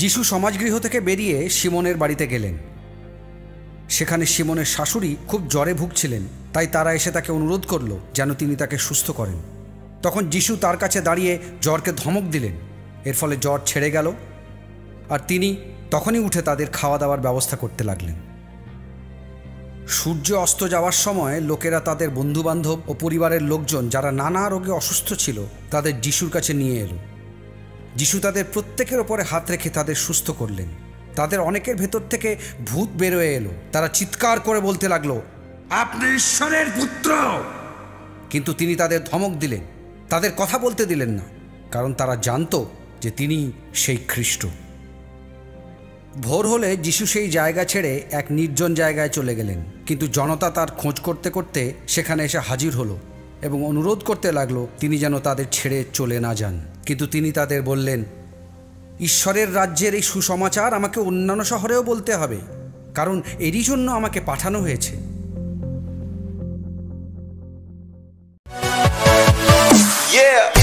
যিশু সমাজগৃহ থেকে বেরিয়ে সিমনের বাড়িতে গেলেন। সেখানে সিমনের শাশুড়ি খুব জ্বরে ভুগছিলেন, তাই তারা এসে তাকে অনুরোধ করল যেন তিনি তাকে সুস্থ করেন। তখন যিশু তার কাছে দাঁড়িয়ে জ্বরকে ধমক দিলেন। এর ফলে জ্বর ছেড়ে গেল, আর তিনি তখনই উঠে তাদের খাওয়া দাওয়ার ব্যবস্থা করতে লাগলেন। সূর্য অস্ত যাওয়ার সময় লোকেরা তাদের বন্ধুবান্ধব ও পরিবারের লোকজন যারা নানা রোগে অসুস্থ ছিল তাদের যিশুর কাছে নিয়ে এলো। যিশু তাদের প্রত্যেকের ওপরে হাত রেখে তাদের সুস্থ করলেন। তাদের অনেকের ভেতর থেকে ভূত বেরোয় এলো। তারা চিৎকার করে বলতে লাগলো, আপনি ঈশ্বরের পুত্র। কিন্তু তিনি তাদের ধমক দিলেন, তাদের কথা বলতে দিলেন না, কারণ তারা জানতো যে তিনি সেই খ্রিস্ট। ভোর হলে যিশু সেই জায়গা ছেড়ে এক নির্জন জায়গায় চলে গেলেন। কিন্তু জনতা তার খোঁজ করতে করতে সেখানে এসে হাজির হলো এবং অনুরোধ করতে লাগলো তিনি যেন তাদের ছেড়ে চলে না যান। কিন্তু তিনি তাদের বললেন, ঈশ্বরের রাজ্যের এই সুসমাচার আমাকে অন্যান্য শহরেও বলতে হবে, কারণ এরই জন্য আমাকে পাঠানো হয়েছে। Yeah.